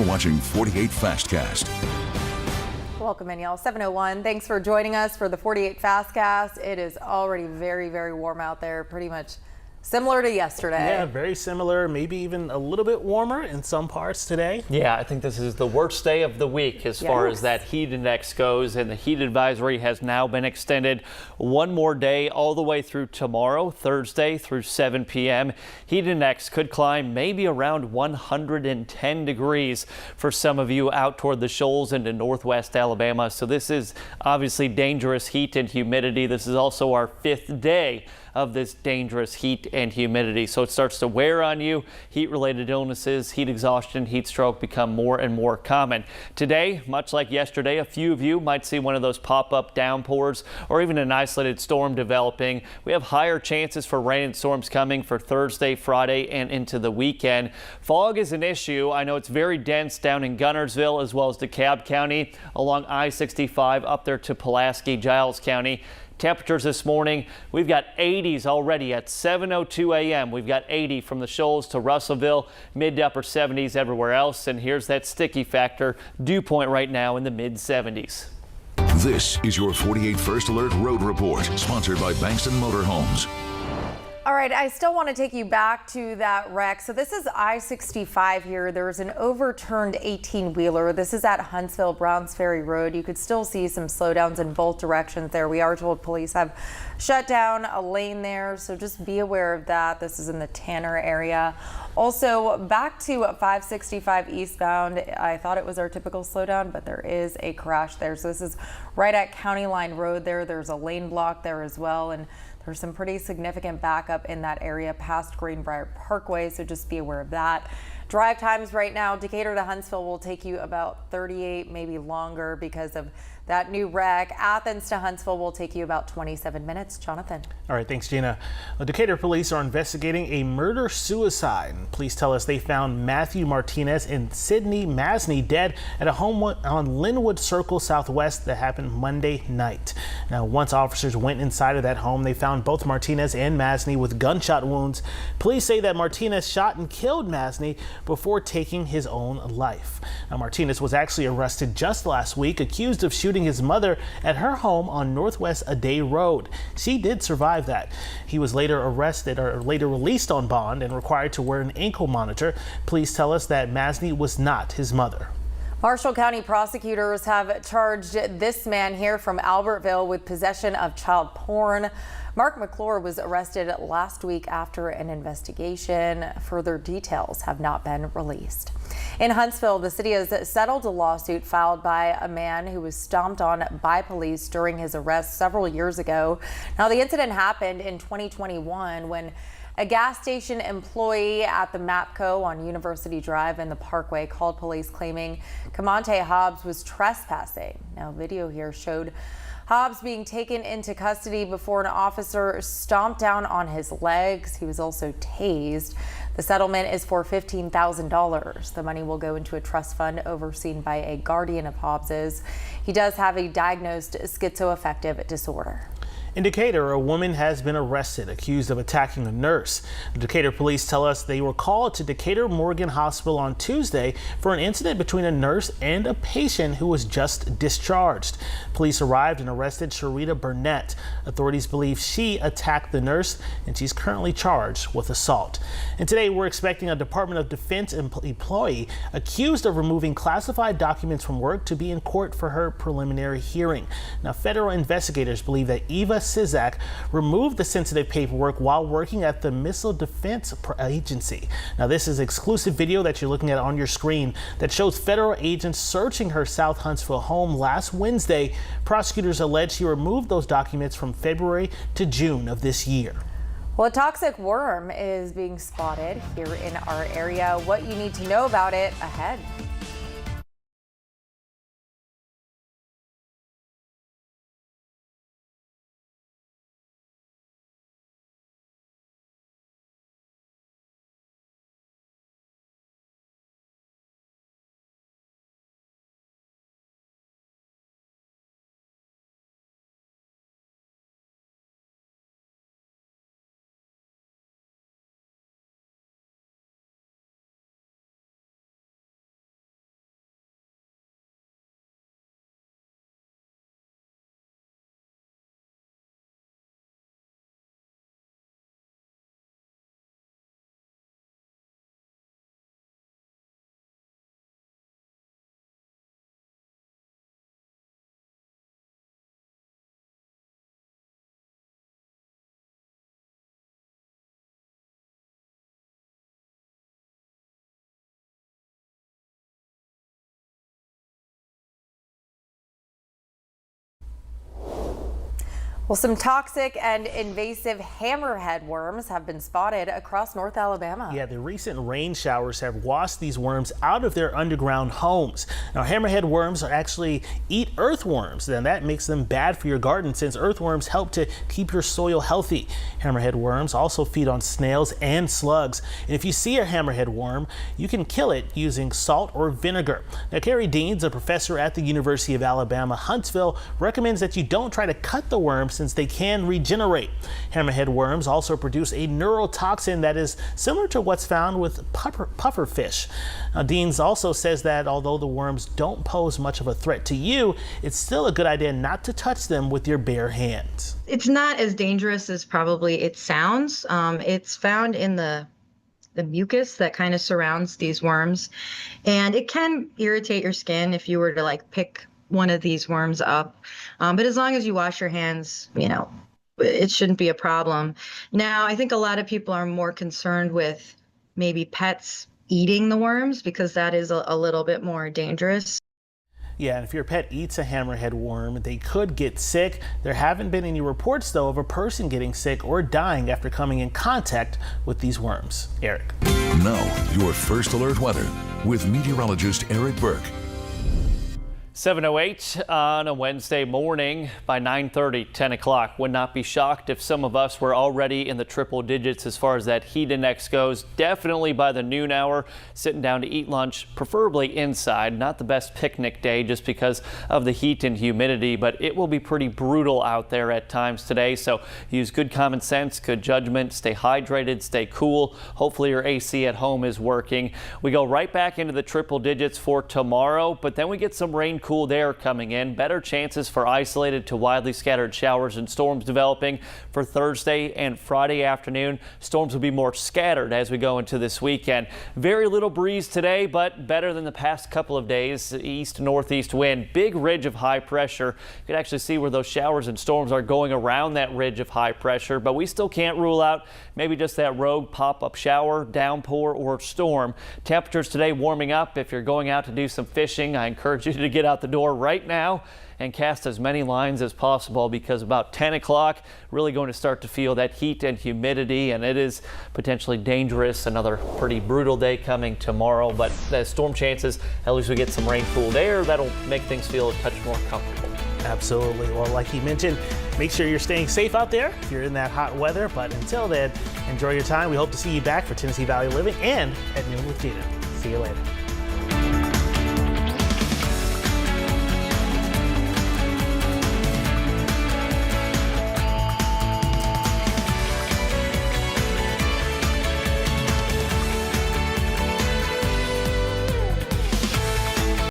You're watching 48 Fastcast. Welcome in, y'all. 7:01. Thanks for joining us for the 48 Fastcast. It is already very, very warm out there, pretty much similar to yesterday. Yeah, very similar, maybe even a little bit warmer in some parts today. Yeah, I think this is the worst day of the week as far as that heat index goes, and the heat advisory has now been extended one more day all the way through tomorrow, Thursday through 7 p.m. Heat index could climb maybe around 110 degrees for some of you out toward the shoals into northwest Alabama. So this is obviously dangerous heat and humidity. This is also our 5th day of this dangerous heat and humidity. So it starts to wear on you. Heat-related illnesses, heat exhaustion, heat stroke become more and more common. Today, much like yesterday, a few of you might see one of those pop-up downpours or even an isolated storm developing. We have higher chances for rain and storms coming for Thursday, Friday, and into the weekend. Fog is an issue. I know it's very dense down in Guntersville as well as DeKalb County along I-65 up there to Pulaski, Giles County. Temperatures this morning, we've got 80s already at 7:02 a.m. We've got 80 from the Shoals to Russellville, mid to upper 70s everywhere else. And here's that sticky factor, dew point right now in the mid 70s. This is your 48 First Alert Road Report, sponsored by Bankston Motorhomes. All right, I still want to take you back to that wreck. So this is I-65 here. There was an overturned 18-wheeler. This is at Huntsville Browns Ferry Road. You could still see some slowdowns in both directions there. We are told police have shut down a lane there, so just be aware of that. This is in the Tanner area. Also, back to 565 eastbound. I thought it was our typical slowdown, but there is a crash there. So this is right at County Line Road there. There's a lane block there as well, and there's some pretty significant backup in that area past Greenbrier Parkway, so just be aware of that. Drive times right now, Decatur to Huntsville will take you about 38, maybe longer because of that new wreck. Athens to Huntsville will take you about 27 minutes. Jonathan. All right, thanks, Gina. Well, Decatur police are investigating a murder-suicide. Police tell us they found Matthew Martinez and Sydney Masney dead at a home on Linwood Circle Southwest that happened Monday night. Now, once officers went inside of that home, they found both Martinez and Masney with gunshot wounds. Police say that Martinez shot and killed Masney before taking his own life. Now, Martinez was actually arrested just last week, accused of shooting his mother at her home on Northwest Aday Road. She did survive that. He was later arrested or later released on bond and required to wear an ankle monitor. Police tell us that Masney was not his mother. Marshall County prosecutors have charged this man here from Albertville with possession of child porn. Mark McClure was arrested last week after an investigation. Further details have not been released. In Huntsville, the city has settled a lawsuit filed by a man who was stomped on by police during his arrest several years ago. Now, the incident happened in 2021 when a gas station employee at the MAPCO on University Drive in the Parkway called police claiming Camonte Hobbs was trespassing. Now, video here showed Hobbs being taken into custody before an officer stomped down on his legs. He was also tased. The settlement is for $15,000. The money will go into a trust fund overseen by a guardian of Hobbs's. He does have a diagnosed schizoaffective disorder. In Decatur, a woman has been arrested accused of attacking a nurse. The Decatur police tell us they were called to Decatur Morgan Hospital on Tuesday for an incident between a nurse and a patient who was just discharged. Police arrived and arrested Sharita Burnett. Authorities believe she attacked the nurse, and she's currently charged with assault. And today we're expecting a Department of Defense employee accused of removing classified documents from work to be in court for her preliminary hearing. Now, federal investigators believe that Eva Sizak removed the sensitive paperwork while working at the Missile Defense Agency. Now, this is exclusive video that you're looking at on your screen that shows federal agents searching her South Huntsville home last Wednesday. Prosecutors allege she removed those documents from February to June of this year. Well, a toxic worm is being spotted here in our area. What you need to know about it ahead. Well, some toxic and invasive hammerhead worms have been spotted across North Alabama. Yeah, the recent rain showers have washed these worms out of their underground homes. Now, hammerhead worms actually eat earthworms, and that makes them bad for your garden since earthworms help to keep your soil healthy. Hammerhead worms also feed on snails and slugs. And if you see a hammerhead worm, you can kill it using salt or vinegar. Now, Carrie Deans, a professor at the University of Alabama, Huntsville, recommends that you don't try to cut the worm since they can regenerate. Hammerhead worms also produce a neurotoxin that is similar to what's found with pufferfish. Deans also says that although the worms don't pose much of a threat to you, it's still a good idea not to touch them with your bare hands. It's not as dangerous as probably it sounds. It's found in the mucus that kind of surrounds these worms, and it can irritate your skin if you were to pick one of these worms up. But as long as you wash your hands, it shouldn't be a problem. Now, I think a lot of people are more concerned with maybe pets eating the worms because that is a little bit more dangerous. Yeah, and if your pet eats a hammerhead worm, they could get sick. There haven't been any reports, though, of a person getting sick or dying after coming in contact with these worms. Eric. Now, your first alert weather with meteorologist Eric Burke. 7:08 on a Wednesday morning. By 9:30, 10 o'clock. Would not be shocked if some of us were already in the triple digits as far as that heat index goes. Definitely by the noon hour, sitting down to eat lunch, preferably inside. Not the best picnic day just because of the heat and humidity, but it will be pretty brutal out there at times today. So use good common sense, good judgment, stay hydrated, stay cool. Hopefully your AC at home is working. We go right back into the triple digits for tomorrow, but then we get some rain, cool air coming in. Better chances for isolated to widely scattered showers and storms developing for Thursday and Friday afternoon. Storms will be more scattered as we go into this weekend. Very little breeze today, but better than the past couple of days. East northeast wind, big ridge of high pressure. You can actually see where those showers and storms are going around that ridge of high pressure, but we still can't rule out maybe just that rogue pop-up shower, downpour, or storm. Temperatures today warming up. If you're going out to do some fishing, I encourage you to get out the door right now and cast as many lines as possible, because about 10 o'clock really going to start to feel that heat and humidity, and it is potentially dangerous. Another pretty brutal day coming tomorrow, but the storm chances, at least we get some rain cooled air that'll make things feel a touch more comfortable. Absolutely. Well, like he mentioned, make sure you're staying safe out there if you're in that hot weather. But until then, enjoy your time. We hope to see you back for Tennessee Valley Living and at noon with Gina. See you later.